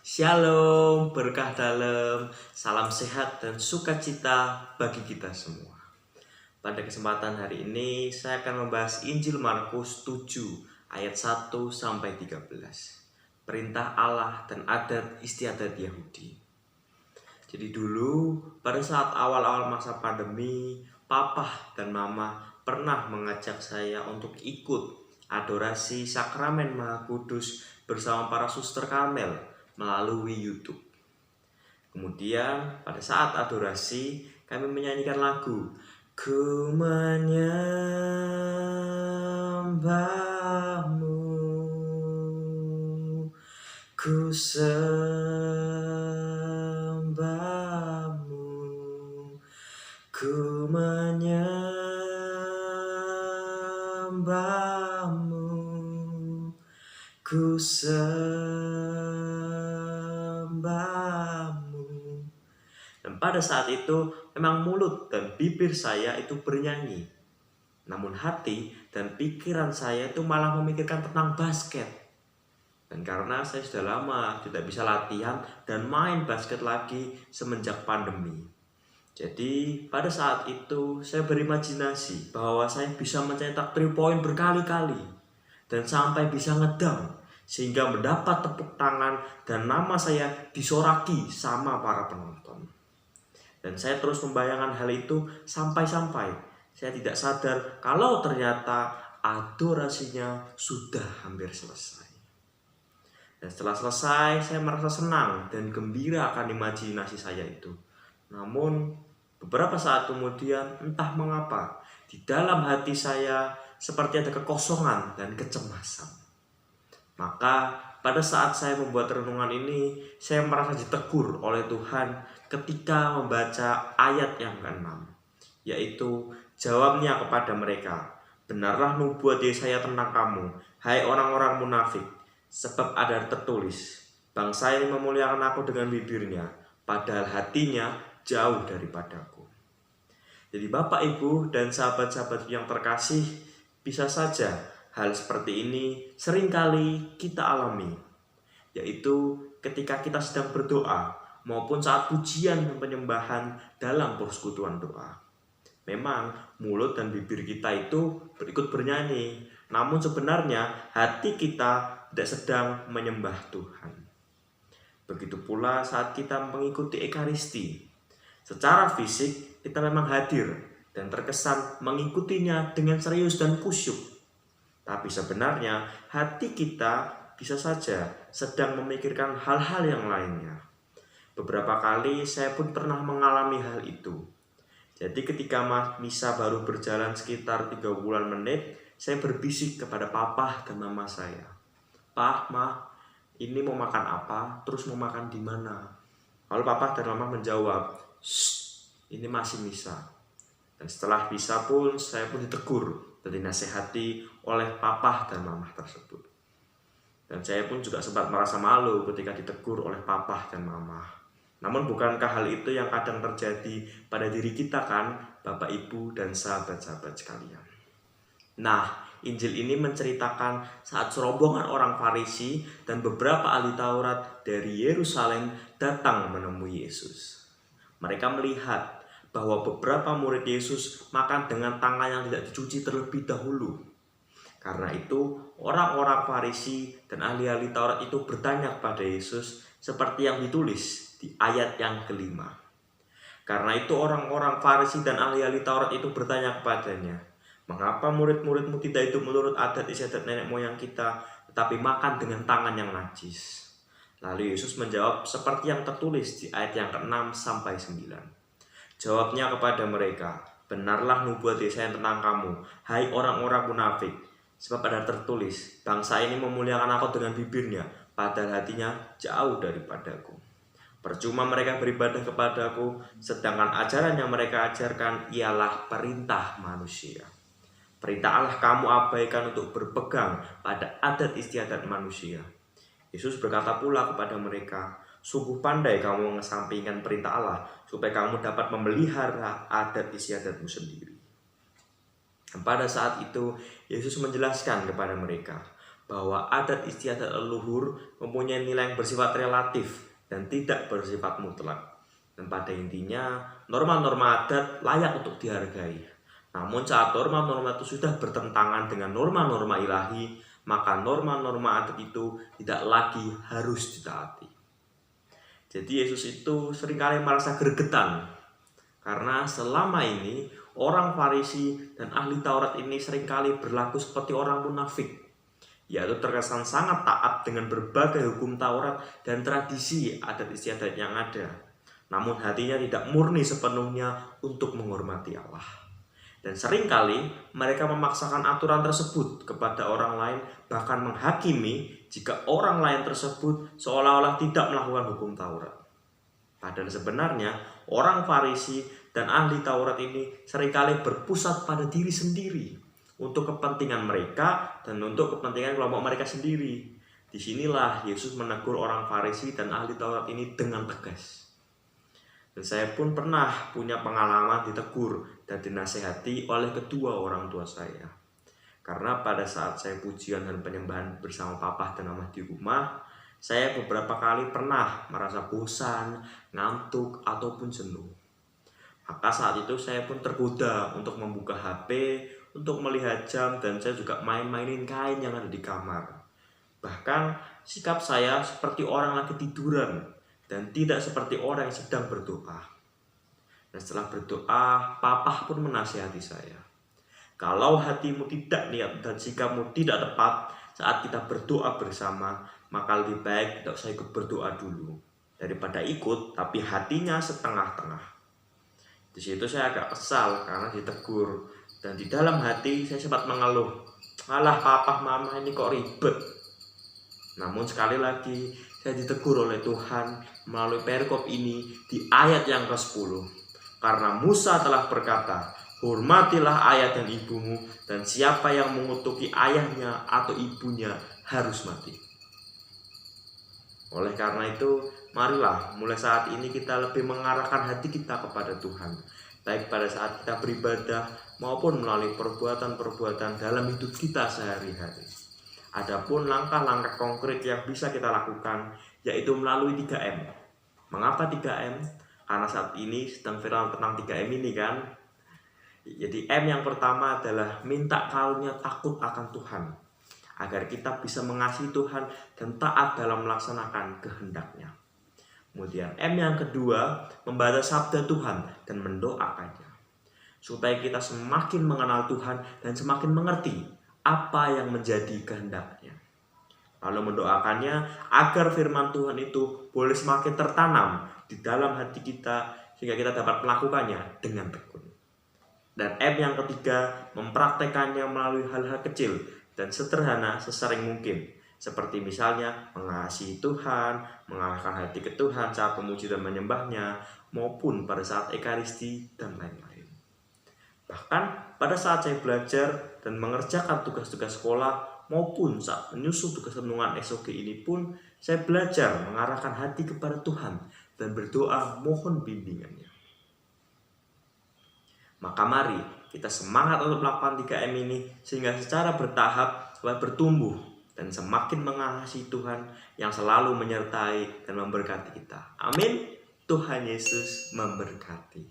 Shalom, berkah dalam, salam sehat dan sukacita bagi kita semua. Pada kesempatan hari ini saya akan membahas Injil Markus 7 ayat 1 sampai 13. Perintah Allah dan adat istiadat Yahudi. Jadi dulu pada saat awal-awal masa pandemi, Papa dan Mama pernah mengajak saya untuk ikut adorasi Sakramen Maha Kudus bersama para suster Karmel melalui YouTube. Kemudian pada saat adorasi kami menyanyikan lagu Ku menyembahmu, ku sembahmu, ku menyembahmu, ku sembahmu. Dan pada saat itu memang mulut dan bibir saya itu bernyanyi, namun hati dan pikiran saya itu malah memikirkan tentang basket. Dan karena saya sudah lama tidak bisa latihan dan main basket lagi semenjak pandemi, jadi pada saat itu saya berimajinasi bahwa saya bisa mencetak 3 point berkali-kali dan sampai bisa ngedang sehingga mendapat tepuk tangan dan nama saya disoraki sama para penonton. Dan saya terus membayangkan hal itu sampai-sampai saya tidak sadar kalau ternyata adorasinya sudah hampir selesai. Dan setelah selesai saya merasa senang dan gembira akan imajinasi saya itu. Namun beberapa saat kemudian entah mengapa di dalam hati saya seperti ada kekosongan dan kecemasan. Maka pada saat saya membuat renungan ini, saya merasa ditegur oleh Tuhan ketika membaca ayat yang ke-6, yaitu jawabnya kepada mereka, benarlah nubuat Yesaya tentang kamu, hai orang-orang munafik, sebab ada tertulis, bangsa ini memuliakan aku dengan bibirnya, padahal hatinya jauh daripadaku. Jadi Bapak, Ibu, dan sahabat-sahabat yang terkasih, bisa saja hal seperti ini seringkali kita alami, yaitu ketika kita sedang berdoa maupun saat pujian dan penyembahan dalam persekutuan doa. Memang mulut dan bibir kita itu ikut bernyanyi, namun sebenarnya hati kita tidak sedang menyembah Tuhan. Begitu pula saat kita mengikuti Ekaristi. Secara fisik kita memang hadir dan terkesan mengikutinya dengan serius dan khusyuk. Tapi sebenarnya hati kita bisa saja sedang memikirkan hal-hal yang lainnya. Beberapa kali saya pun pernah mengalami hal itu. Jadi ketika misa baru berjalan sekitar 30 menit, saya berbisik kepada Papa dan Mama saya. Pak, Ma, ini mau makan apa? Terus mau makan di mana? Lalu Papa dan Mama menjawab, "Shh, ini masih misa." Dan setelah misa pun saya pun ditegur dan dinasehati oleh Papa dan Mama tersebut. Dan saya pun juga sempat merasa malu ketika ditegur oleh Papa dan Mama. Namun bukankah hal itu yang kadang terjadi pada diri kita kan, Bapak, Ibu, dan sahabat-sahabat sekalian? Nah, Injil ini menceritakan saat serombongan orang Farisi dan beberapa ahli Taurat dari Yerusalem datang menemui Yesus. Mereka melihat bahwa beberapa murid Yesus makan dengan tangan yang tidak dicuci terlebih dahulu. Karena itu, orang-orang Farisi dan ahli-ahli Taurat itu bertanya kepada Yesus seperti yang ditulis di ayat yang ke-5. Karena itu orang-orang Farisi dan ahli-ahli Taurat itu bertanya kepadanya, "Mengapa murid-muridmu tidak hidup menurut adat istiadat nenek moyang kita, tetapi makan dengan tangan yang najis?" Lalu Yesus menjawab seperti yang tertulis di ayat yang ke-6 sampai 9. Jawabnya kepada mereka, benarlah nubuat Yesaya tentang kamu, hai orang-orang munafik. Sebab ada tertulis, bangsa ini memuliakan aku dengan bibirnya, padahal hatinya jauh daripadaku. Percuma mereka beribadah kepadaku, sedangkan ajaran yang mereka ajarkan ialah perintah manusia. Perintah Allah kamu abaikan untuk berpegang pada adat istiadat manusia. Yesus berkata pula kepada mereka, sungguh pandai kamu mengesampingkan perintah Allah, supaya kamu dapat memelihara adat istiadatmu sendiri. Dan pada saat itu, Yesus menjelaskan kepada mereka bahwa adat istiadat leluhur mempunyai nilai yang bersifat relatif dan tidak bersifat mutlak. Dan pada intinya, norma-norma adat layak untuk dihargai. Namun saat norma-norma itu sudah bertentangan dengan norma-norma ilahi, maka norma-norma adat itu tidak lagi harus ditaati. Jadi Yesus itu seringkali merasa gregetan karena selama ini orang Farisi dan ahli Taurat ini seringkali berlaku seperti orang munafik, yaitu terkesan sangat taat dengan berbagai hukum Taurat dan tradisi adat istiadat yang ada. Namun hatinya tidak murni sepenuhnya untuk menghormati Allah. Dan seringkali mereka memaksakan aturan tersebut kepada orang lain, bahkan menghakimi jika orang lain tersebut seolah-olah tidak melakukan hukum Taurat. Padahal sebenarnya orang Farisi dan ahli Taurat ini seringkali berpusat pada diri sendiri untuk kepentingan mereka dan untuk kepentingan kelompok mereka sendiri. Disinilah Yesus menegur orang Farisi dan ahli Taurat ini dengan tegas. Dan saya pun pernah punya pengalaman ditegur dan dinasehati oleh kedua orang tua saya. Karena pada saat saya pujian dan penyembahan bersama papa dan mama di rumah, saya beberapa kali pernah merasa bosan, ngantuk, ataupun jenuh. Maka saat itu saya pun tergoda untuk membuka HP, untuk melihat jam, dan saya juga main-mainin kain yang ada di kamar. Bahkan sikap saya seperti orang lagi tiduran dan tidak seperti orang yang sedang berdoa. Dan setelah berdoa, papa pun menasihati saya. Kalau hatimu tidak niat dan sikapmu tidak tepat saat kita berdoa bersama, maka lebih baik tidak usah ikut berdoa dulu daripada ikut tapi hatinya setengah-tengah. Di situ saya agak kesal karena ditegur, dan di dalam hati saya sempat mengeluh, alah papa mama ini kok ribet. Namun sekali lagi saya ditegur oleh Tuhan melalui perikop ini di ayat yang ke-10. Karena Musa telah berkata, hormatilah ayah dan ibumu, dan siapa yang mengutuki ayahnya atau ibunya harus mati. Oleh karena itu, marilah mulai saat ini kita lebih mengarahkan hati kita kepada Tuhan, baik pada saat kita beribadah maupun melalui perbuatan-perbuatan dalam hidup kita sehari-hari. Adapun langkah-langkah konkret yang bisa kita lakukan yaitu melalui 3M. Mengapa 3M? Karena saat ini sedang viral tentang 3M ini kan. Jadi M yang pertama adalah minta karunia takut akan Tuhan, agar kita bisa mengasihi Tuhan dan taat dalam melaksanakan kehendaknya. Kemudian M yang kedua, membaca sabda Tuhan dan mendoakannya, supaya kita semakin mengenal Tuhan dan semakin mengerti apa yang menjadi kehendaknya. Lalu mendoakannya agar firman Tuhan itu boleh semakin tertanam di dalam hati kita sehingga kita dapat melakukannya dengan tekun. Dan M yang ketiga, mempraktekannya melalui hal-hal kecil dan sederhana sesering mungkin. Seperti misalnya mengasihi Tuhan, mengarahkan hati ke Tuhan saat memuji dan menyembahnya, maupun pada saat Ekaristi dan lain-lain. Bahkan pada saat saya belajar dan mengerjakan tugas-tugas sekolah maupun saat menyusun tugas renungan SOG ini pun, saya belajar mengarahkan hati kepada Tuhan dan berdoa mohon bimbingannya. Maka mari kita semangat untuk melakukan 3M ini sehingga secara bertahap dapat bertumbuh dan semakin mengasihi Tuhan yang selalu menyertai dan memberkati kita. Amin. Tuhan Yesus memberkati.